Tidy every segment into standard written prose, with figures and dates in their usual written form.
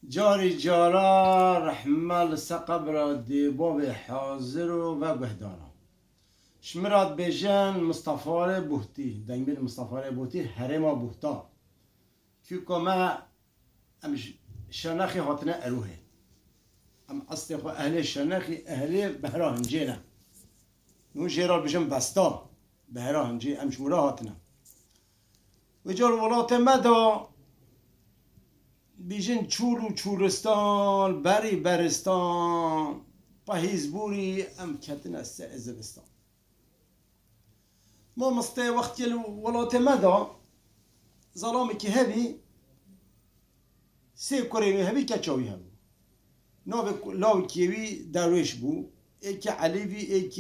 جاری جارا رحمل سقبر دیباب حاضر و بهدارا شمرات بیجن مصطفى بوهتی دنبیل مصطفى بوهتی حرما بوهتا که ما ام شناخی هاتنه اروه ام اصلی خو اهل شناخی اهل بهرا هنجینا نو جرال بیجن بستا بهرا هنجی ام شمرا هاتنه و جار ولات مدا بیجن چور و چورستان بری برستان پهیزبوری ام کتن است ازبستان ما مسته وقتی ولات مدا ظلامی که هبی سه کره هبی کچاوی هبو نو لاو کیوی درویش بو ایک علی وی ایک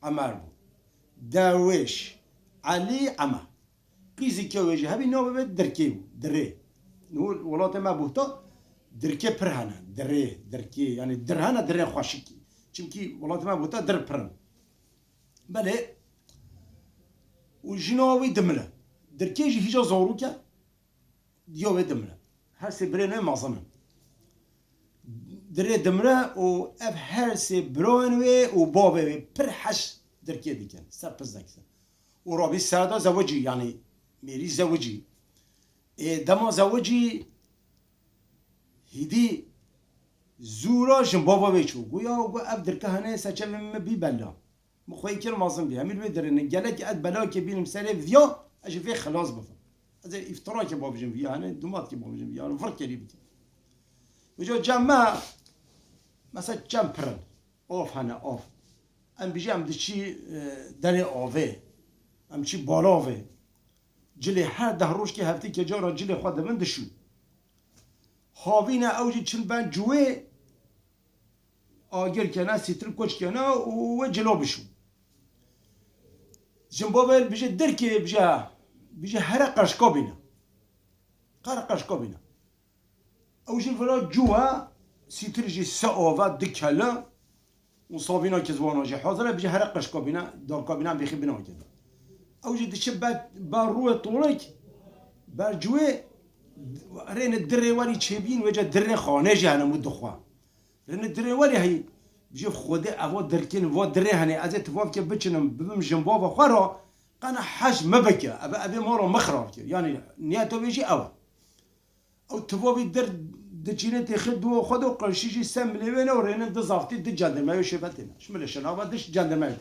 عمر بو درویش علی عمر قیزی که وجه هبی نو به درکی بو دره نور ولات ما بوتا درکه پرهنه درکه یعنی درهنه دره خوشکی چونکی ولات ما بوتا در پرن بله و جناوی دمله درکه جی هیچ زورو که دیوی دمله هر سی برنه مازنه دره دمله و اف هر سی برونوی و بابوی پر حش درکه دیکن سر پس دکسن و رابی سردا زوجی یعنی میری زوجی دما زوجی هدی زورا جنبابا بیچو گویا گو اف درکه هنه سچه من بی بلا مخوی کر مازن بی همیل بیدرنه گله که اد بلا که بینم سره ویا اجی فی خلاص بفهم از افترا که باب جن ویا هنه دومات که باب جن ویا فرق کری بکن وجا جمع مثلا جمع پرن آف هنه آف ام بیجی ام دچی در آوه ام چی بالاوه جلی هر ده روز که هفته که جارا جلی خود دبن دشو هاوینه اوجی چل بن جوه آگر کنه سیتر کچ کنه و جلو بشو جنبابل بیجه درکه بیجه هر قشقا بینه قشقا بینه اوجی فرا جوه سیتر جی سعوه دکله و صابینا که زبانه جی حاضره بیجه هر قشقا بینه دارکا بینه بیخی بینه کنه اوجی دچه بر روی طولک بر جوه رین دره ولی چه بین وجه دره خانه جهنه مود دخوا رین دره ولی هی بجه خوده اوا درکن و دره هنه از اتفاق که بچنم ببم جنبا و خورا قنا حج مبکه ابي مارو مخرب که یعنی نیاتو بیجی او تفاوی در دچینه تخد و خود و قرشیجی سم لیونه و رین دزافتی د جندرمه شبتنا شمل شناوا دش جندرمه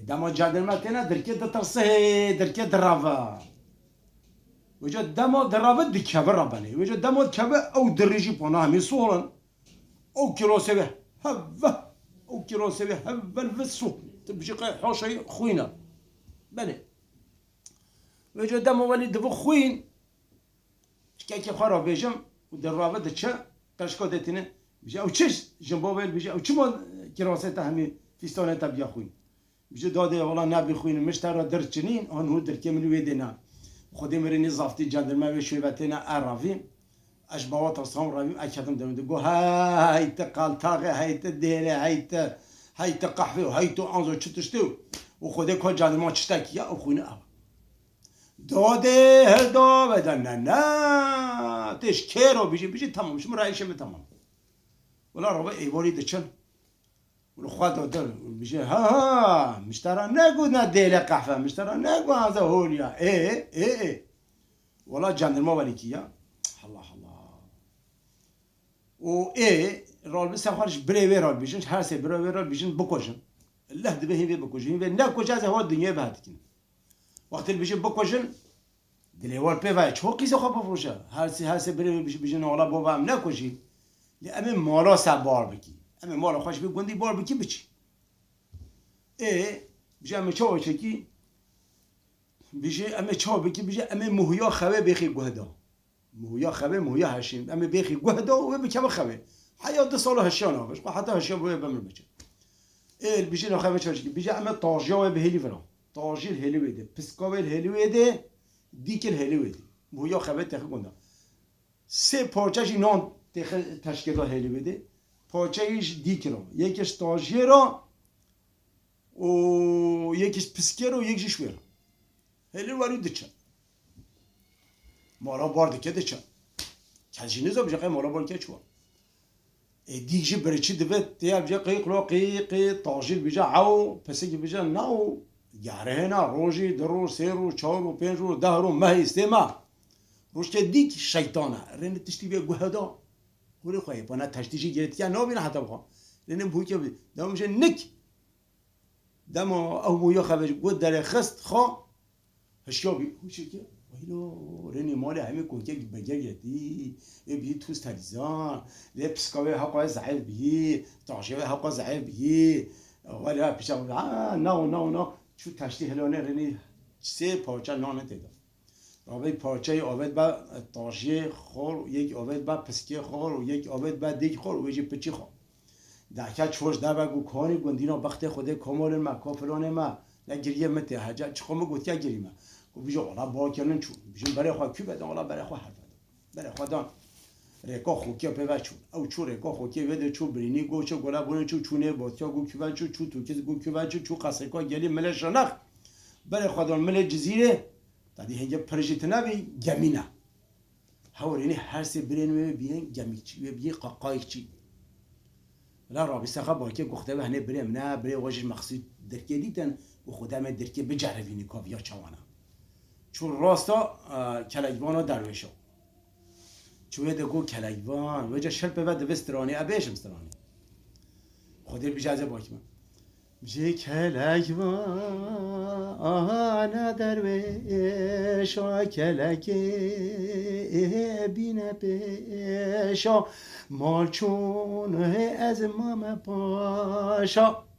دما جندرمه تنا درکه دترسه درکه دراوا وجا دما درابه دکبر ربانه وجا دما کبه او درجی پنا همی سولن او کروسه هوا او کروسه هوا الفسو تبجي حوشي خوينا بله وجا دما ولي دبو خوين كي خرا بيجم ودرابه دچه قشكو دتنه بيجي او چش جنبوبل بيجي او چمو کروسه تهمي فيستونه تبيا خوين بيجي داده والله نبي خوين مشترى درچنين اون هو دركه من ويدنا خودی مرینی زافتی جندرمه و شویبتینا عرفیم اشباوات اصحاب رویم اکدم دمیده گو هایت قلتاقه هایت دیره هایت قحفه و هایت آنزو چتشتو و خودی که جندرمه چتکیه او خونه او داده هر دا بدن نه تش که رو بیجی تمام شما رایشه تمام ولی رو به ایواری دچن ولی خود دادر بیجی ها مشترا نگو نه دیل قحفه مشترا نگو از هولیا ولی جندرما ولی کیا الله و رال بس خارج بروی رال بیشن هر سه بروی رال بیشن بکوشن الله دبه هی بکوشن و نه کجا از هوا دنیا بهت کن وقتی بیشن بکوشن دلیوار پیوای چه قیزه خواب بفروشه هر سه بروی بیشن حالا بابام نکوشی لیامه مالا سبار بکی اما مالا خوش بگوندی بار بکی بچی بیشه اما چاو چکی بیشه اما چاو بکی بیشه اما مهیا خواه بخی گهدا مهیا خواه مهیا هشیم اما بخی گهدا و بکم خواه حیات سال هشیان آفش حتی هشیان باید بمر بچه بیشه نخواه چاو چکی بیشه اما تاجیا و بهلی فرا تاجیل هلی ویده پسکاویل هلی ویده دیکل هلی ویده مهیا خواه تخی گنده سه پارچهش اینان تشکیل هلی ویده پارچهش دیکرا یکیش تاجیرا و یکیش پسکر و یکیش شویر هلی وارو دچه مارا بار دکه دچه تجهیزا بجا قیم ولا بالکه چوا دیگه برچی دوت تیا بجا قیق لو قیق طاجیل بجا عو پسکی بجا ناو یاره نه روزی درو سیرو چهارو پنجو دهرو مه استما روش که دیگ شیطانه رن تشتی به گهدا خوری خواهی پانا تشتیشی گرفت یا نابینه حتی بخوا رن بوی که بید دم میشه نک دم او مویا خبر گود در خست خوا هشیابی خوشی که ویلو رنی مال همه کوکه بگردی بی توس تریزان لبسکاوی حقا زعیب بی تاشیوی حقا زعیب بی ولی پیشم نه چو تشتی هلانه رنی سه پارچه نانه تیدا رابط پارچه آبد با تاشی خور یک آبد با پسکی خور و یک آبد با دیگ خور و یکی پچی خور دکه چوش در بگو کاری گندینا بخت خوده کمال ما کافران ما نگریه مته حاجت چخو مگوت که گریمه و بیجا والا با کنن چون بیجا برای خواه کی بده والا برای خواه حرف بده برای خواه دان ریکا خوکی پیوه چون او چو ریکا خوکی بده چو برینی گو چو گلا بونه چونه باتیا گو کیوه چو توکیز گو کیوه چو قصرکا گلی مل شنخ برای خواه دان مل جزیره دادی هنگه پرژیت نبی گمینه هاورینی هر سی برین بیین گمی چی بیین قاقای چی لا رابي سخا باكي گخته به هنه بریم نه بری واجش مقصود درکه دیتن و خودم درکه بجربینی کاویا چوانا چون راستا کلگوانا درویشا چوه دگو کلگوان وجه شل به ود وسترانی ابیشم استرانی خودی بجازه باکی من بجه کلگوان درویشا کلگه بینه پیشا مال چون از مام پاشا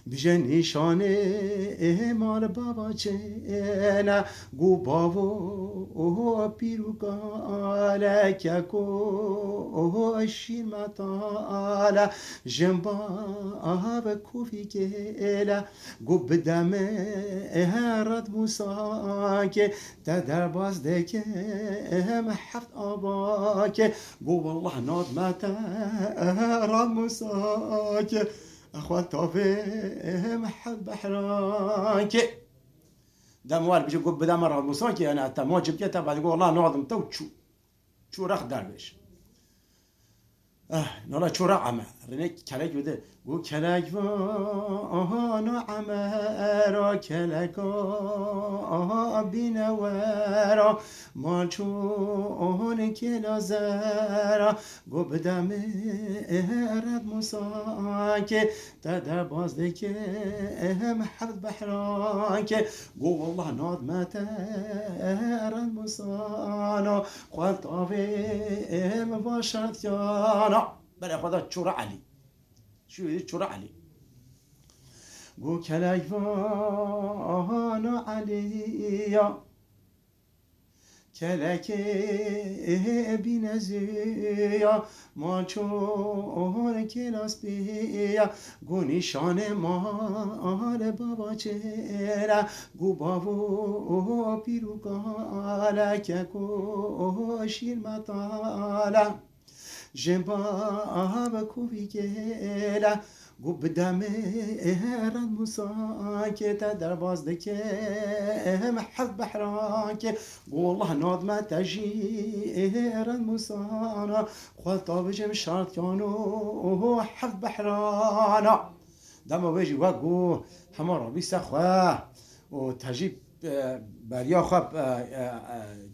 بیشه نشانه مال بابا چنه گو باو پیروگاله که کو شیر مطاله جنبا و کوفی گله گو بدمه رد موسا که در باز دکه هفت آبا که گو والله ناد متا رد موسا که اخوان طافي محب بحرانك دموال بيجي يقول بدا مرة موساكي انا حتى ما جبت كتاب بعد يقول والله ناظم تو شو رخ درويش نولا شو رعمة رنيك كلاك بده قو كلاك وانا عمارا كلاك بينا ورا مال چون كلا زارا قو بدم ارد موساك تدر باز ديك محبت بحرانك قو والله ناد ما ترد موسانا خوال طافي مباشرت يانا بلا خدا چورا علي شو يدي چورا علي قو كلايفانا عليا كلاكي بنزيا ما چون كلاس بيا قو نشان مال بابا چرا قو بابو پیروگالا که کو شیر مطالا جنبا و کوبی گلا گو بدم رد موساکت در بازدکه محب بحراکه گو والله ناد ما تجی رد موسانا خواه طابجم شرط کانو حب بحرانا دم ویجی و گو همه را بیست خواه و تجیب بریا خواه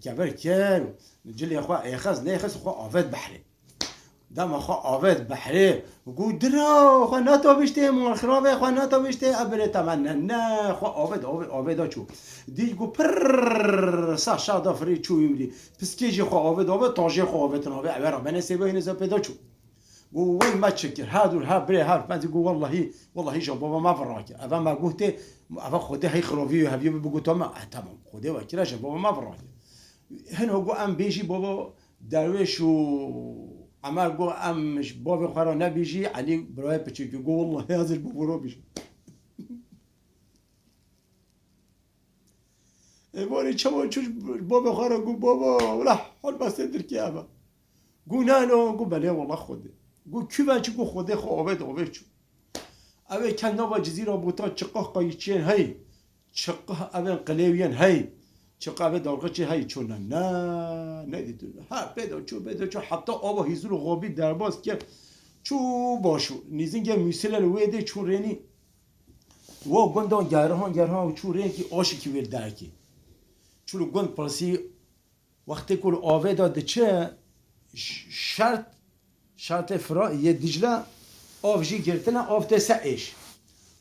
گبر کر جلی خواه ایخز نیخز خواه آفد بحری دم خواه آفد بحری و گو درا خواه ناتا بشته مال خرابه خواه ناتا بشته ابره تمنه نه خواه آفد چو دی گو پر سا شادا فری چو ایمری پسکیجی خواه آفد تاجی خواه آفد نابه عبرا بنه سیبه این ازا پیدا چو گو وين ما تشكر هادو ها بري هار ما تقول والله جا بابا ما فراك افا ما قلت افا خدي هي خروفي هبي بقول تمام تمام خدي وكلاش بابا ما فراك هنا هو ام بيجي بابا درويش و عمال قو ام مش بابا خرا نبيجي علي براي بتشكي قول والله هذا البابا رو بيجي بوري چما چوش بابا خرا قول بابا ولا حال بس تركي افا قلنا له قول بله والله خدي گو کی بچه گو خوده خو آوید چو اوه کنده با جزیره بوتا چقه قایچین هی چقه اوه قلیوین هی چه قهوه دارقه چه هی چونه نه ندیدون ها پیدا چو حتی آبا هیزول غابی در باز که چو باشو نیزینگه میسل الویده چون رینی و گندان گرها و چون رینی که آشی که ویل درکی چون گند پرسی وقتی کل آوه داده چه شرط فرا یه دیجله آف جی گرتنه آف تسه ایش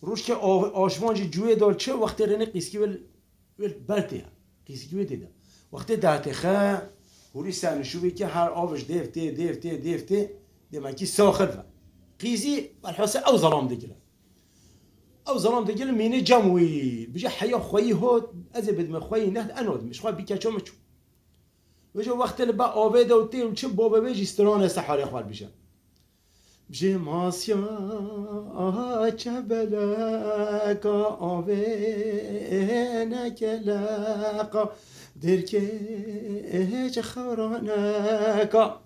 روش که آشمان جی جوی دار چه وقتی رینی قیسکی ویل برته قیسکی ویل دیده وقتی درته خه هوری سرنشوی که هر آفش دیفته دیمه که ساخت و قیزی بالحواسه او ظلام دیگه مینه جموی بجا حیا خویی ها از بدم خویی نه انود مش خواه بیکچا مچو بجا وقتی لبا آوه دوتی و چه بابا بیج استران سحاری خوال بجا ماسیا چه بلکا آوه نکلقا درکه چه خورانکا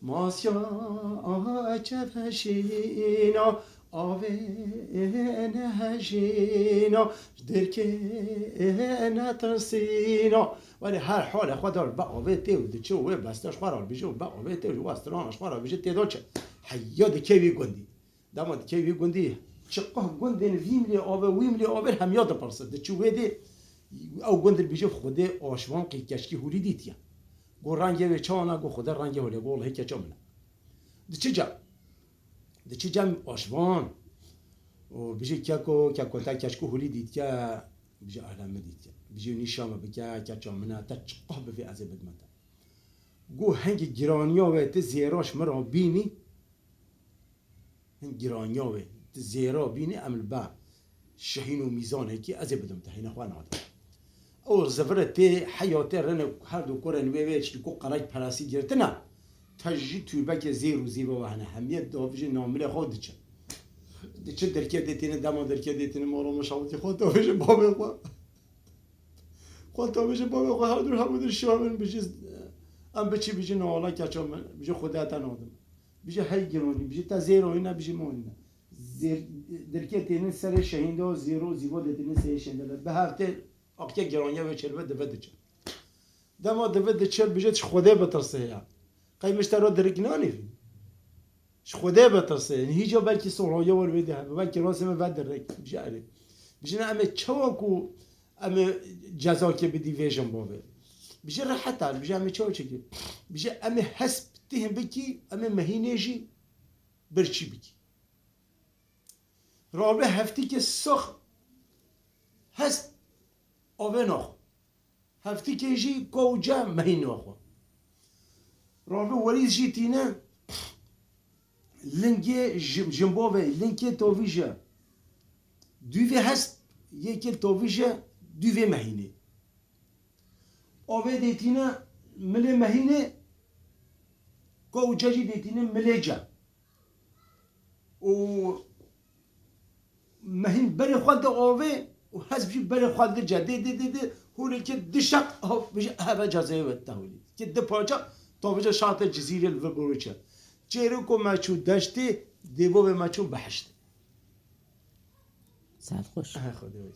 ماسیا چه پشینا آوه نهجینا درکه نترسینا ولی هر حال خدا با آوه تیو دی چه و بستش خورال بیجو با آوه تیو و استرانش خورال بیجو تیدو چه حیاد کیوی گندی داماد کیوی گندی چه قه گندین ویملی آوه هم یاد پرسد دی چه ویدی او گند بیجو خوده آشوان قیکشکی هولی دیتیا گو رنگه و چانا گو خوده رنگه هولی گو الله که چامنه دی چه جا دی چه جا آشوان و بیجی کیاکو تا کشکو هولی دید که بیجی اهلا مدید که بیجی نیشام بگه که چامنه تا چقه بفی از بدمنده گو هنگ گرانیا و ت زیراش مرا بینی هنگ گرانیا و ت زیرا بینی عمل با شهین و میزانه که از بدمته هینا خواه ناده او زفرت حیاته رنه هر دو کرن ویچ کو قرای پراسی گرتنه تجی توی بک زیر و زیبا و هنه همیت دافجی نامل خود چه چه درکه دیتینه دما درکه دیتینه مارو مشاوتی خود دافجی بابه خود دافجی بابه خود هر دور همون شامل بچی ام بچی بچی نالا کچام بچی خودت نادم بچی هی گرونی بچی تا زیر و اینا بچی مونینا زیر درکه دیتینه سر شهینده و زیر و زیبا دیتینه سر شهینده به هفته آقای گرانیا و چلوه دوید چه دما دوید چه بچی خوده بترسه یا قیمش ترا درکنانی خدا بترسه هیچ جا بلکه سرایه ور بده بلکه راسم ود درک بجاره بجنه امه چاکو امه جزا که بدی ویژن بابه بجه راحت عال بجه امه چاو چکی بجه امه حسب تهم بکی امه مهینجی برچی بکی رابع هفتی که سخ حسب آوه نخو هفتی که جی کوجا مهین نخو رابع وریز جی تینه لنگه جنبوه لنگه تویجه دوی هست یکی تویجه دوی مهینه آوه دیتینه مله مهینه کوجاجی دیتینه مله جا و مهین بری خود آوه و حسبی بری خود جا دی هولی که دشق بشه هوا جزایی و تهولی که ده پاچا تویجه شاط جزیره الوبروچه چهره کو مچو داشتی دیو به مچو بحشت سعد خوش خدا